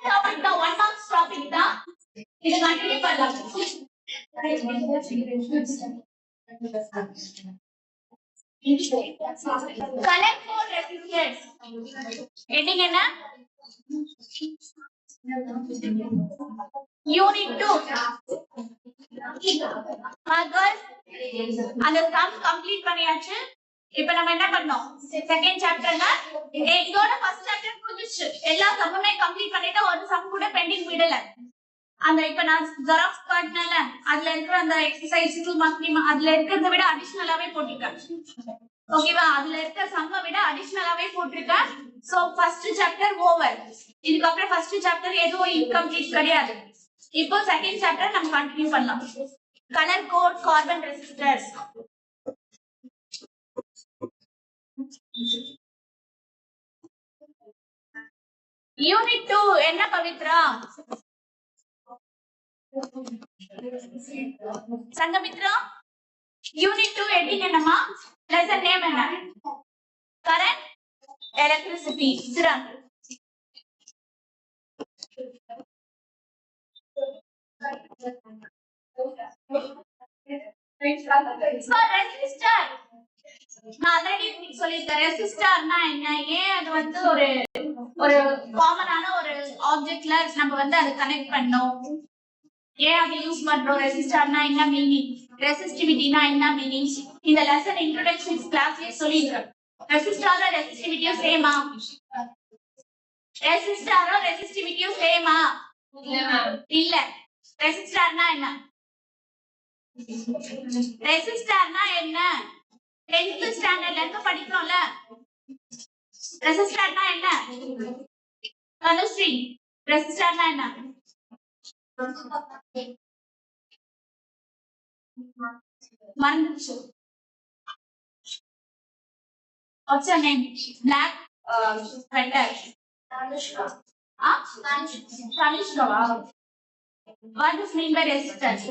Topic தான் 1 marks topic தான். இது கண்டினியூ பண்ணலாம். Collect four resistors. ஹெட்டிங் என்ன? யூனிட் 2. அந்த சம் கம்ப்ளீட் பண்ணியாச்சு. இப்போ நம்ம என்ன பண்ணோம்? செகண்ட் சாப்டர்ல இதோட ஃபர்ஸ்ட் சாப்டர் முடிஞ்சிச்சு. எல்லா சம்முமே கம்ப்ளீட் பண்ணிட்டு ஒரு சம் கூட பெண்டிங் விடல. அந்த இப்ப நான் ஜெராக்ஸ் காட்டினல அதுல இருக்கிற அந்த எக்ஸசைஸ் 2 மார்க் அதுல இருக்கிறத விட அடிஷனலாவே போட்டுருக்கேன். ஓகேவா? அதுல இருக்க சம்ம விட அடிஷனலாவே போட்டுருக்கேன். So first chapter over. இதுக்கு அப்புறம் ஃபர்ஸ்ட் சாப்டர் எதுவும் இன்கம்ப்ளீட் கிடையாது. இப்போ செகண்ட் சாப்டர் நம்ம கண்டினியூ பண்ணலாம். Colour code carbon resistors. Unit 2 என்ன பவித்ரா? சங்கமித்ரா யூனிட் 2 ஹெட்டிங் என்னமா? லெசன் நேம் என்ன? Current electricity. சிரான் ரெசிஸ்டர். நான் ஆல்ரெடி சொல்லிருக்கேன் ரெசிஸ்டர்னா என்ன, ஏன் அது வந்து ஒரு காமனான ஒரு ஆப்ஜெக்ட்ல நம்ம வந்து அதை கனெக்ட் பண்ணோம், ஏன் அதை யூஸ் பண்றோம், ரெசிஸ்டர்னா என்ன மீனிங், ரெசிஸ்டிவிட்டினா என்ன மீனிங், இந்த லெசன் இன்ட்ரோடக்ஷன் கிளாஸ்லயே சொல்லிருக்கேன். ரெசிஸ்டரும் ரெசிஸ்டிவிட்டியும் சேமா? ரெசிஸ்டரும் ரெசிஸ்டிவிட்டியும் சேமா? இல்ல. ரெசிஸ்டர்னா என்ன? ரெசிஸ்டர்னா என்ன? 10th ஸ்டாண்டர்ட்ல இருந்து படிக்கிறோம்ல. ரெசிஸ்டர்னா என்ன? தனுஸ்ரீ ரெசிஸ்டர்னா என்ன? மறந்துச்சு. What's your name? Black sweater. Tanushka. Tanushka. What does mean by resistance?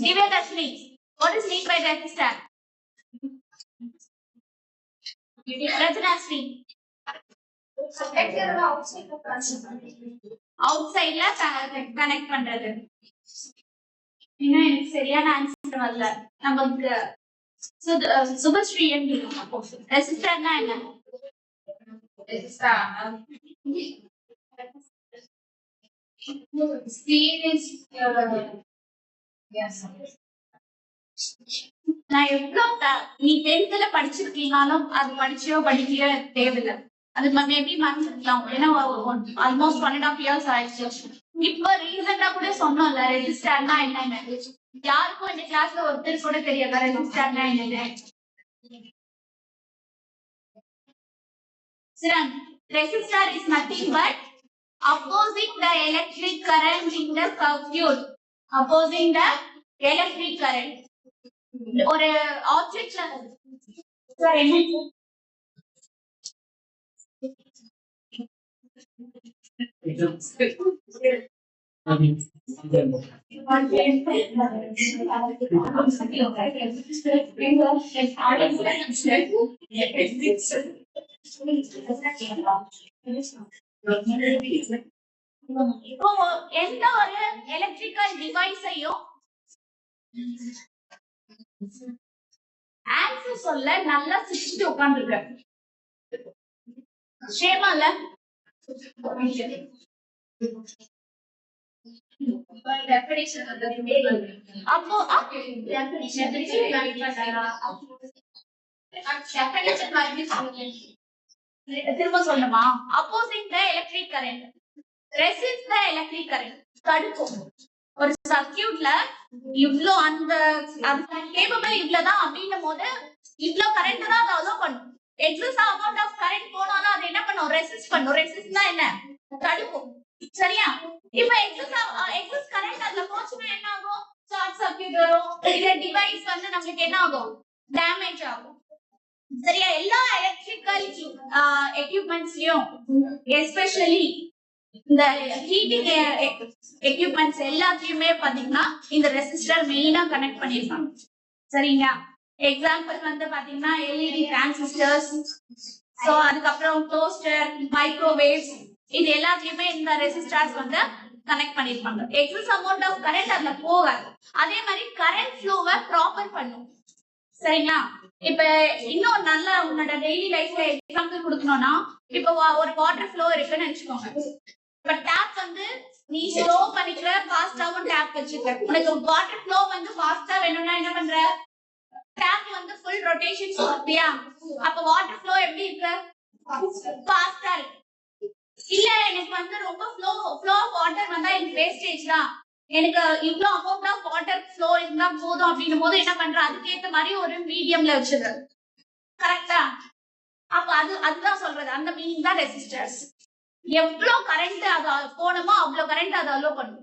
Divyadashini. What is mean by resistor? Rajnasri. Outside la connect பண்றது. இன்னும் எனக்கு சரியான ஆன்சர் வரல. நமக்கு சுபஸ்ரீ ரெசிஸ்டர்னா என்ன? நான் எவ்வளவு நீ 10th படிச்சிருக்கீங்கனாலும் அது படிச்சியோ படிக்கலையோ தேவையில்லை. அது மேபி மறந்துருக்கலாம். ஏன்னா ஆல்மோஸ்ட் 1.5 years ஆயிடுச்சு. இப்ப ரீசெண்டா கூட சொன்னோம்ல ரெசிஸ்டர்னா என்ன. யாருக்கும் இந்த கிளாஸ்ல ஒருத்தர் கூட தெரியாத ரெசிஸ்டர்னா என்ன. Resistor is nothing but opposing the electric current in the circuit. Opposing the electric current. ஒரு ஆப்ஜெக்ட்ல இப்போ எந்த ஒரு எலக்ட்ரிக்கல் டிவைஸையும் ஆன்சர் சொல்ல நல்லா சிரிச்சுட்டு உட்கார்ந்துருக்க. ஷேமால அப்போ திரும்ப சொல்லணுமா? அப்போசிங் த எலக்ட்ரிக் கரண்ட், ரெசிஸ்ட் த எலக்ட்ரிக் கரண்ட். தடுக்கும். ஒரு சர்க்யூட்ல இவ்ளோ அந்த கேபிள் இவ்வளவுதான் அப்படின்னும் போது இவ்ளோ கரண்ட் தான் அதை அலோ பண்ணும். எக்ஸஸ் அமௌண்ட் ஆஃப் கரண்ட் போனாலும் அது என்ன பண்ணும்? ரெசிஸ்ட் பண்ணும். ரெசிஸ்ட்னா என்ன? தடுக்கும். சரியா? இப்ப எக்ஸஸ் கரண்ட் அதுல போச்சுன்னா என்ன ஆகும்? ஷார்ட் சர்க்யூட் வரும். இல்ல டிவைஸ் வந்து நமக்கு என்ன ஆகும்? டேமேஜ் ஆகும். சரியா? எல்லா எலக்ட்ரிக்கல் எக்யூப்மெண்ட்ஸ்லயும் எஸ்பெஷலி இந்த ஹீட்டிங் எக்யூப்மெண்ட்ஸ் எல்லாத்தையுமே பாத்தீங்கன்னா இந்த ரெசிஸ்டர் மெயினா கனெக்ட் பண்ணிருக்காங்க. சரிங்களா? எக்ஸாம்பிள் வந்து பாத்தீங்கன்னா எல்இடி டிரான்சிஸ்டர்ஸ், சோ அதுக்கப்புறம் டோஸ்டர், மைக்ரோவேவ்ஸ், இது எல்லாத்துலயுமே இந்த ரெசிஸ்டார்ஸ் வந்து கனெக்ட் பண்ணிருப்பாங்க. எக்ஸஸ் அமௌண்ட் ஆஃப் கரண்ட் அதுல போகாது. அதே மாதிரி கரண்ட் ஃப்ளோவை ப்ராப்பர் பண்ணும். சரிங்களா? இப்ப இன்னும் நல்லா உன்னோட டெய்லி லைஃப்ல எக்ஸாம்பிள் கொடுக்கணும்னா, இப்ப ஒரு வாட்டர் ஃப்ளோ இருக்குன்னு நினைச்சுக்கோங்க. இப்ப டேப் வந்து நீ ஸ்லோ பண்ணிக்கிற, ஃபாஸ்டாவும் டேப் வச்சுக்க. உனக்கு வாட்டர் ஃப்ளோ வந்து ஃபாஸ்டா வேணும்னா என்ன பண்ற? டேப் வந்து ஃபுல் ரொட்டேஷன் சொல்றியா? அப்ப வாட்டர் ஃப்ளோ எப்படி இருக்கு? ஃபாஸ்டா இருக்கு. இல்ல எனக்கு வந்து ரொம்ப ஃப்ளோ ஆஃப் வாட்டர் வந்தா எனக்கு வேஸ்டேஜ் தான், எனக்கு இவ்வளவு அமௌண்ட் ஆஃப் வாட்டர் ஃப்ளோ இருந்தா போதும் அப்படின்னும் போது என்ன பண்ற? அதுக்கேற்ற மாதிரி ஒரு மீடியம்ல வச்சிருக்க. கரெக்டா? அப்ப அதுதான் சொல்றது. அந்த மீனிங் தான் ரெசிஸ்டர்ஸ். எவ்வளவு கரண்ட் அது போனமோ அவ்வளவு கரண்ட் அது அலோ பண்ணும்.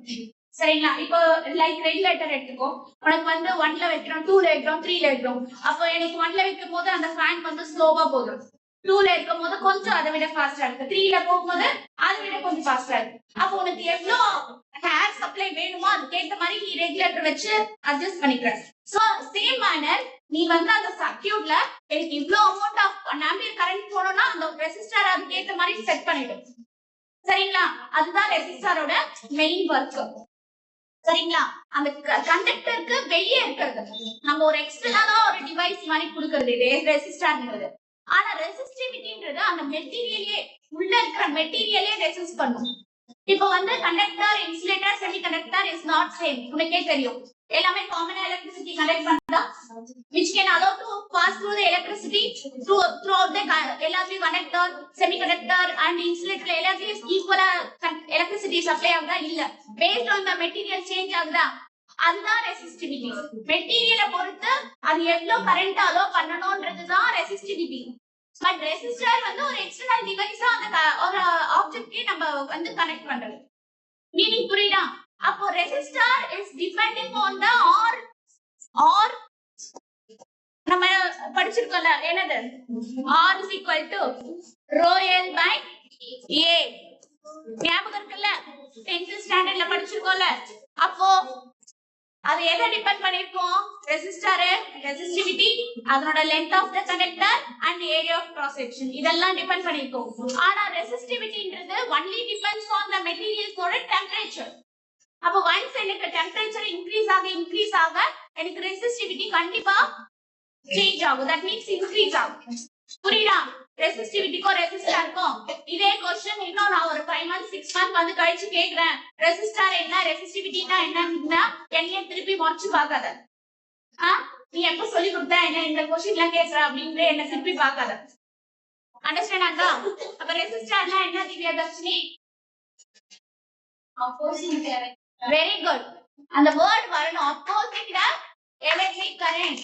சரிங்களா? இப்போ லைக் ரெகுலேட்டர் எடுத்துக்கோ. உனக்கு வந்து 1ல வைக்கிறோம், 2ல வைக்கிறோம், 3ல வைக்கிறோம். அப்போ எனக்கு 1ல வைக்கும் போது அந்த ஃபேன் வந்து ஸ்லோவா போதும். 2ல இருக்கும் போது கொஞ்சம் அதை விட ஃபாஸ்டா இருக்கு. 3ல போகும்போது அதை விட கொஞ்சம் ஃபாஸ்டா இருக்கு. அப்போ உனக்கு எவ்வளவு ஹேர் சப்ளை வேணுமோ அதுக்கேற்ற மாதிரி நீ ரெகுலேட்டர் வச்சு அட்ஜஸ்ட் பண்ணிக்கிற. சோ சேம் மேனர் நீ வந்து அந்த சர்க்கியூட்ல எனக்கு இவ்வளவு அமௌண்ட் ஆஃப் ஆம்பியர் கரண்ட் போகணும்னா அந்த ரெசிஸ்டர் அதுக்கேற்ற மாதிரி செட் பண்ணிடும். சரிங்களா? அதுதான் ரெசிஸ்டரோட மெயின் ஒர்க். சரிங்களா? அந்த கண்டக்டருக்கு வெளியே இருக்கிறது நம்ம ஒரு எக்ஸ்டர்னலா ஒரு டிவைஸ் மாதிரி கொடுக்கறது இது ரெசிஸ்டர்ங்கிறது. ஆனா ரெசிஸ்டிவிட்டின்றது அந்த மெட்டீரியலே, உள்ள இருக்கிற மெட்டீரியலே ரெசிஸ்ட் பண்ணும். இப்போ வந்து conductor, insulator, semiconductor is not same. உனக்கே தெரியும். எல்லாமே காமன் எலக்ட்ரிசிட்டி கனெக்ட் பண்ணா which can allow to pass through the electricity throughout the எல்லாத்தையும் கண்டக்டர், செமிகண்டக்டர் அண்ட் இன்சுலேட்டர் எல்லாத்தையும் ஈக்குவலா எலக்ட்ரிசிட்டி சப்ளை ஆகுதா? இல்ல. Based on the material change ஆகுதா? அதுதான் ரெசிஸ்டிவிட்டி. மெட்டீரியலை பொறுத்து அது எவ்வளவு கரண்ட் அலோ பண்ணணும்ன்றதுதான் ரெசிஸ்டிவிட்டி. பட் ரெசிஸ்டர் வந்து ஒரு எக்ஸ்டர்னல் டிவைஸா அந்த ஒரு ஆப்ஜெக்ட்க்கு நம்ம வந்து கனெக்ட் பண்றது. மீனிங் புரியுதா? அப்போ resistor is depending on the R நம்ம படிச்சிருக்கோம்ல, என்னது? R is equal to rho L by A. ஞாபகம் இருக்குல்ல? 10th ஸ்டாண்டர்ட்ல படிச்சிருக்கோம்ல. அப்போ அது எதை டிபெண்ட் பண்ணிருக்கோம்? ரெசிஸ்டர், ரெசிஸ்டிவிட்டி, அதனோட length of the conductor and area of cross section இதெல்லாம் டிபெண்ட் பண்ணிருக்கோம். ஆனா ரெசிஸ்டிவிட்டின்றது only depends on the materials ஓட டெம்பரேச்சர். அப்ப once எனக்கு டெம்பரேச்சர் இன்க்ரீஸ் ஆக எனக்கு ரெசிஸ்டிவிட்டி கண்டிப்பா சேஞ்ச் ஆகும். தட் மீன்ஸ் இன்க்ரீஸ் ஆகும். புரியுதா? ரெசிஸ்டிவிட்டிக்கும் ரெசிஸ்டருக்கும் இதே क्वेश्चन இன்னும் நான் ஒரு 5 months 6 months வந்து கழிச்சு கேக்குறேன். ரெசிஸ்டர் என்ன, ரெசிஸ்டிவிட்டினா என்னன்னா என்னைய திருப்பி மொறச்சு பார்க்காத. நீ எப்ப சொல்லி கொடுத்தா என்ன இந்த क्वेश्चनல கேக்குற அப்படிங்கற என்ன திருப்பி பார்க்காத. அண்டர்ஸ்டாண்ட் ஆகுதா? அப்ப ரெசிஸ்டர்னா என்ன Divyadharshini? Opposite current. Very good. அந்த வேர்ட் வரணும். Opposite the electric current.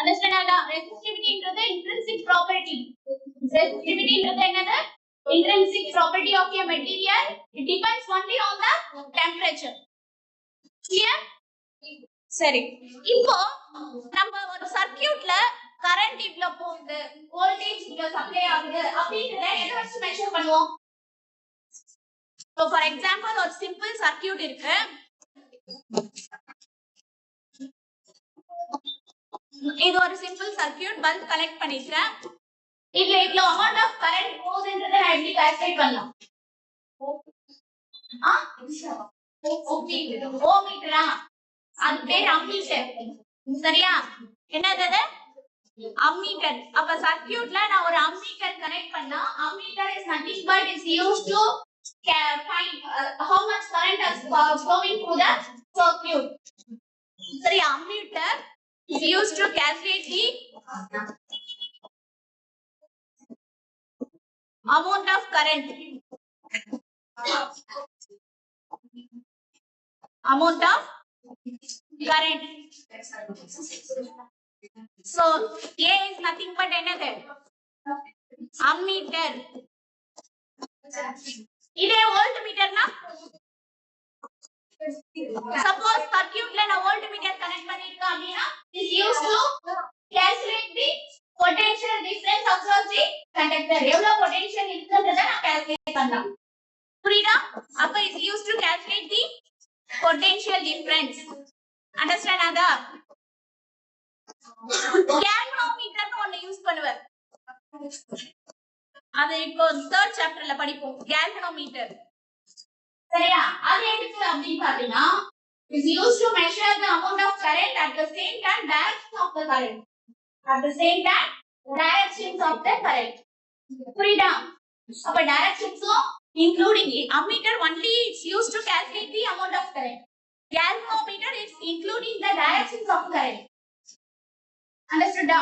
Understand? Resistivity is intrinsic property. Resistivity is another intrinsic property of a material. It depends only on the temperature. Clear? சரி. இப்போ நம்ம ஒரு சர்க்யூட்ல கரண்ட் இவ்ளோ போகுது, வோல்டேஜ் இவ்ளோ supply ஆகுது அப்படிங்கறத எதை வச்சு மெஷர் பண்ணுவோம்? So for example ஒரு சிம்பிள் சர்க்யூட் இருக்கு. இது ஒரு சிம்பிள் சர்க்யூட், பல்ப் கனெக்ட் பண்ணிருக்கேன். இதுல இவ்ளோ அமௌண்ட் ஆஃப் கரண்ட் போகுதுன்றதை நான் எப்படி கால்குலேட் பண்ணலாம்? ஓமீட்டரா? அது பேர் அம்மீட்டர். சரியா? என்னது? அம்மீட்டர். அப்ப சர்க்யூட்ல நான் ஒரு அம்மீட்டர் கனெக்ட் பண்ணா ammeter is nothing but is used to find how much current is flowing through the circuit. சரி, ammeter is used to calculate the amount of current. Amount of current. So A is nothing but another ammeter. இதே volt மீட்டர்னா, suppose circuitல நான் volt metre connect பண்ணிருக்கேன் அப்படினா is used to calculate the potential difference across the conductor. எவ்வளவு potential இருக்குன்றத நான் calculate பண்ணலாம். புரியுதா? அப்ப is used to calculate the potential difference. Understand? கேல்வனோமீட்டர்னு ஒண்ணு யூஸ் பண்ணுவார். அது இப்போ 3rd சாப்டர்ல படிப்போம். கேல்வனோமீட்டர் சரியா? அது எதுக்கு அப்படின்னு பாத்தீங்கன்னா is used to measure the amount of current at the same time direction of the current. At the same time directions of the current. புரியுதா? அப்ப directions including ammeter only is used to calculate the amount of current. Galvanometer is including the directions of current. Understood?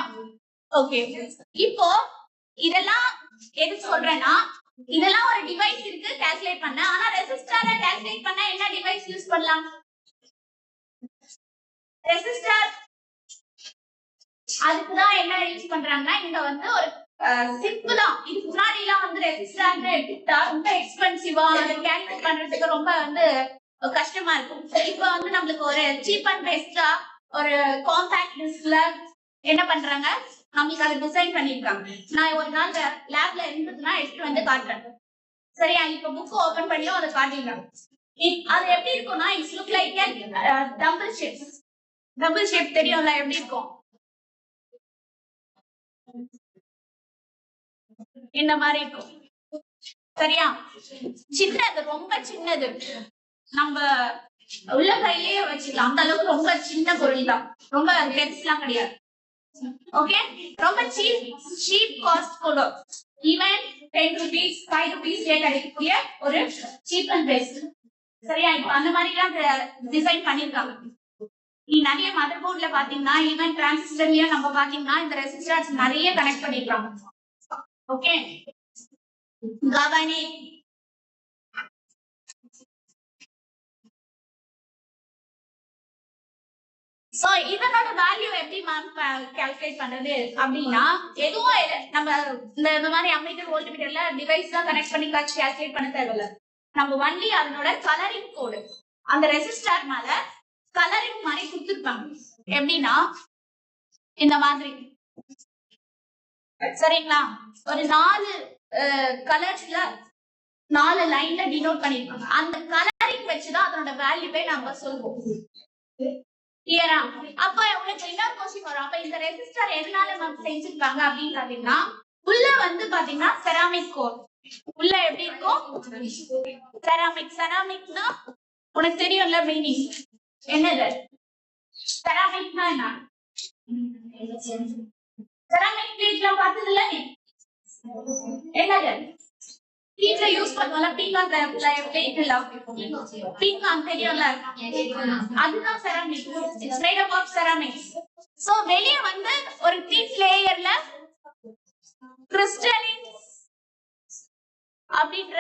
Okay. இப்போ இதெல்லாம் எது சொல்றேன்னா இதெல்லாம் ஒரு device இருக்கு calculate பண்ண. ஆனா ரெசிஸ்டரை கால்குலேட் பண்ண என்ன டிவைஸ் யூஸ் பண்ணலாம்? ரெசிஸ்டர் அதுக்கு தான் என்ன யூஸ் பண்றாங்கன்னா இங்க வந்து ஒரு சிம்பிளா இதுக்கு முன்னாடி எல்லாம் வந்து ரெசிஸ்டர்னு எடுத்துட்டா ரொம்ப எக்ஸ்பென்சிவா அதை கால்குலேட் பண்றதுக்கு ரொம்ப வந்து கஷ்டமா இருக்கும். இப்போ வந்து நம்மளுக்கு ஒரு சீப் அண்ட் பெஸ்டா ஒரு காம்பாக்ட் டிஸ்க்ல என்ன பண்றாங்க நம்மளுக்கு அதை டிசைன் பண்ணிருக்காங்க. நான் ஒரு நாள் லேப்ல இருந்ததுன்னா எடுத்துட்டு வந்து காட்டுறேன். சரியா? இப்ப புக் ஓபன் பண்ணியும் அதை காட்டிடுறாங்க. அது எப்படி இருக்கும்னா it's look like tumble shape. Tumble shape தெரியும்ல எப்படி இருக்கும்? இந்த மாதிரி இருக்கும். சரியா? சின்னது, ரொம்ப சின்னது, நம்ம உள்ள கையிலேயே வச்சுக்கலாம். அந்த அளவுக்கு ரொம்ப சின்ன பொருள் தான், ரொம்ப பெருசுலாம் கிடையாது. ஓகே, ரொம்ப சீப் காஸ்ட் கூட ஈவன் 10 rupees 5 rupees கிடைக்கக்கூடிய ஒரு சீப் அண்ட் பெஸ்ட். சரியா? இப்போ அந்த மாதிரி எல்லாம் டிசைன் பண்ணிருக்காங்க. நீ நிறைய மதர் போர்ட்ல பாத்தீங்கன்னா ஈவன் டிரான்சிஸ்டர்லயும் நம்ம பாத்தீங்கன்னா இந்த ரெசிஸ்டர்ஸ் நிறைய கனெக்ட் பண்ணிருக்காங்க. ஓகே, கவனி. சோ இதனோட வேல்யூ எப்படி மேம் கால்குலேட் பண்றது அப்படின்னா எதுவும் நம்ம இந்த மாதிரி அம்மீட்டர் வோல்ட்மீட்டர்ல டிவைஸ் தான் கனெக்ட் பண்ணி கால்குலேட் பண்ண தேவையில்ல. நம்ம வண்டி அதனோட கலரிங் கோடு அந்த ரெசிஸ்டர் மேல கலரிங் மாதிரி கொடுத்துருப்பாங்க. எப்படின்னா இந்த மாதிரி. சரிங்களா? ஒரு 4 கலர்ஸ்ல 4 லைன்ல டினோட் பண்ணிருப்பாங்க. அந்த கலரிங் வச்சுதான் அதனோட வேல்யூவே நம்ம சொல்லுவோம். கிளியரா? அப்ப உங்களுக்கு இன்னொரு கொஸ்டின் வரும். அப்ப இந்த ரெசிஸ்டர் எதனால நம்ம செஞ்சிருக்காங்க அப்படின்னு பாத்தீங்கன்னா உள்ள வந்து பாத்தீங்கன்னா செராமிக் கோர். உள்ள எப்படி இருக்கும்? செராமிக். செராமிக்னா உனக்கு தெரியும்ல மீனிங் என்னது? செராமிக்னா என்ன? செராமிக் பிளேட்ல பார்த்ததுல என்னது? வீட்ல யூஸ் பண்ணுவாங்க பீங்கான் பிளேட்ல. பீங்கான் தெரியும்ல, அதுதான் ceramic. It's made up of ceramic. So வெளிய வந்து ஒரு தின் லேயர்ல கிறிஸ்டலின் அப்படின்ற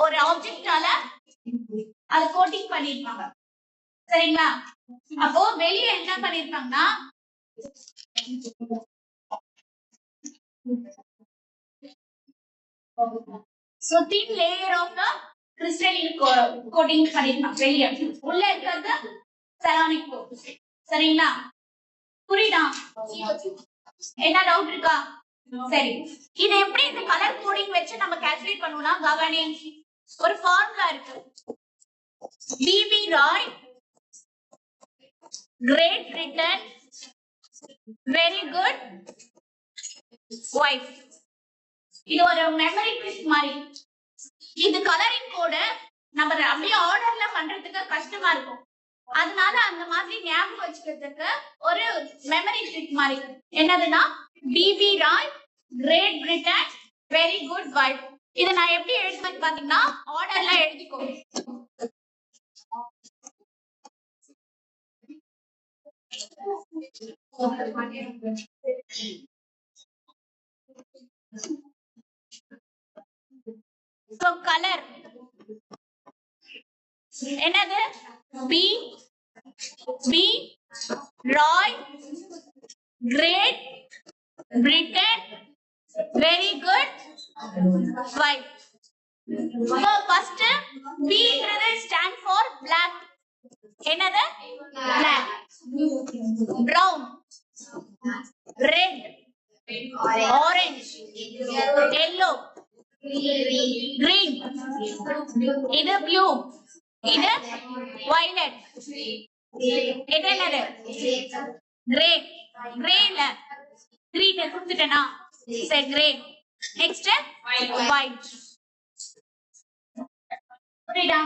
ஒரு ஆப்ஜெக்டால அது கோட்டிங் பண்ணிருப்பாங்க. சரிங்களா? அப்போ வெளிய என்ன பண்ணிருக்காங்கன்னா so thin layer of the crystalline coating பண்ணிருக்காங்க வெளிய. உள்ள இருக்கிறது செராமிக் கோட். சரிங்களா? புரியுதா? என்ன டவுட் இருக்கா? சரி, இது எப்படி இந்த கலர் கோடிங் வச்சு நம்ம கால்குலேட் பண்ணுவோம்னா கவனி, ஒரு ஃபார்முலா இருக்கு. BB Roy, Great Britain, very good wife. இது ஒரு மெமரி ட்ரிக் மாதிரி. இது கலரிங் கோட நம்ம அப்படியே ஆர்டர்ல பண்றதுக்கு கஷ்டமா இருக்கும். அதனால அந்த மாதிரி ஞாபகம் வச்சுக்கிறதுக்கு ஒரு மெமரி ட்ரிக் மாதிரி. என்னதுன்னா BB Roy, Great Britain, very good wife. இதை நான் எப்படி எழுதுவேன்னு பாத்தீங்கன்னா ஆர்டர்ல எழுதிக்கோ. So color என்னது? B, Roy, Great Britain, very good, white. So first B stand for black. என்னது? Black. Brown, red, orange, yellow, green. இது blue, இது violet, இது என்னது? Gray. கிரேல கிரீன் கொடுத்துட்டேனா சரி கிரே நெக்ஸ்ட் ஒயிட் புரியுதா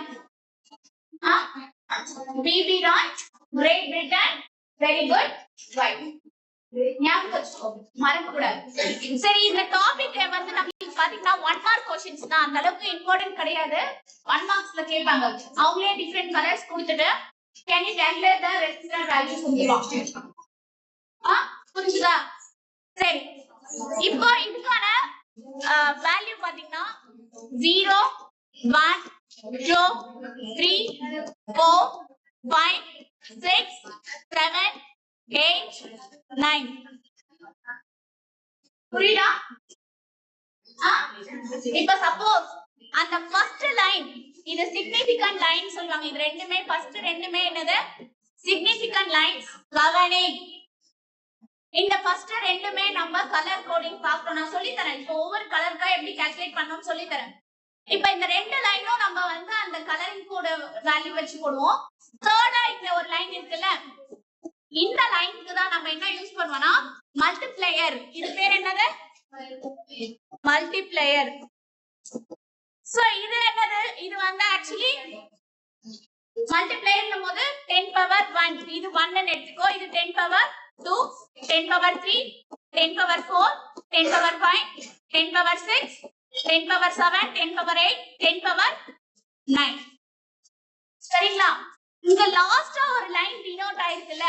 BB dot Great Britain very good white ஞாபகம் வச்சுக்கோ மறக்க கூடாது சரி இந்த டாபிக் வந்து நமக்கு பாத்தீங்கன்னா 1 மார்க் क्वेश्चंस தான் அந்த அளவுக்கு இம்பார்ட்டன்ட் கிடையாது 1 மார்க்ஸ்ல கேட்பாங்க அவங்களே டிஃபரண்ட் கலர்ஸ் கொடுத்துட்டு can you calculate the resistor value சொல்லுவாங்க புரிஞ்சுதா சரி இப்போ இதுக்கான வேல்யூ பாத்தீங்கன்னா 0 1 2 3 4 5 6 7 8 9 புரியுதா இப்ப சப்போஸ் அந்த ஃபர்ஸ்ட் லைன் இது சிக்னிஃபிகன்ட் லைன் சொல்வாங்க இது ரெண்டுமே ஃபர்ஸ்ட் ரெண்டுமே என்னது சிக்னிஃபிகன்ட் லைன்ஸ் கவனி இந்த ஃபர்ஸ்ட் ரெண்டுமே நம்ம கலர் கோடிங் பார்க்கணும் நான் சொல்லி தரேன் இப்போ ஒவ்வொரு கலர்க்கா எப்படி கால்குலேட் பண்ணனும் சொல்லி தரேன் இப்போ இந்த ரெண்டு லைனும் நம்ம வந்து அந்த கலரிங் கோட் வேல்யூ வச்சு போடுவோம் தேர்டா இந்த ஒரு லைன் இருக்குல்ல இந்த லைனுக்கு தான் நம்ம என்ன யூஸ் பண்ணுவோம்னா மல்டிப்ளையர் இது பேர் என்னது மல்டிப்ளையர் சோ இது என்னது இது வந்து एक्चुअली மல்டிப்ளையர்னும் போது 10 பவர் 1 இது 1 ன்னு எடுத்துக்கோ இது 10 power 2 10 power 3 10 power 4 10 power 5 10 power 6 10 power 7 10 power 8 10 power 9 சரிங்களா இங்க லாஸ்டா ஒரு லைன் டினோட் ஆயிருக்குல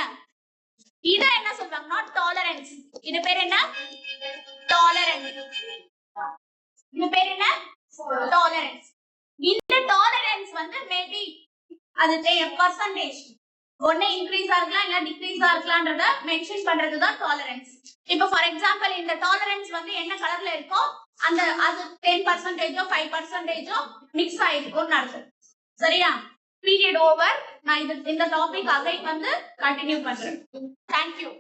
இத என்ன சொல்வாங்க நாட் டாலரன்ஸ் இது பேர் என்ன டாலரன்ஸ் இது பேர் என்ன டாலரன்ஸ் இந்த டாலரன்ஸ் வந்து மேபி அது பெர்சன்டேஜ் ஒண்ணே இன்கிரீஸ் ஆகலாம் இல்ல டிக்ரீஸ் ஆகலாம்ன்றத மென்ஷன் பண்றது தான் டாலரன்ஸ் இப்போ ஃபார் எக்ஸாம்பிள் இந்த டாலரன்ஸ் வந்து என்ன கலர்ல இருக்கோ அந்த அது 10% 5% மிக்ஸ் ஆயிருக்கும்னு அர்த்தம் சரியா பீரியட் ஓவர் நான் இந்த டாபிக் அகைன் வந்து கண்டினியூ பண்றேன் थैंक यू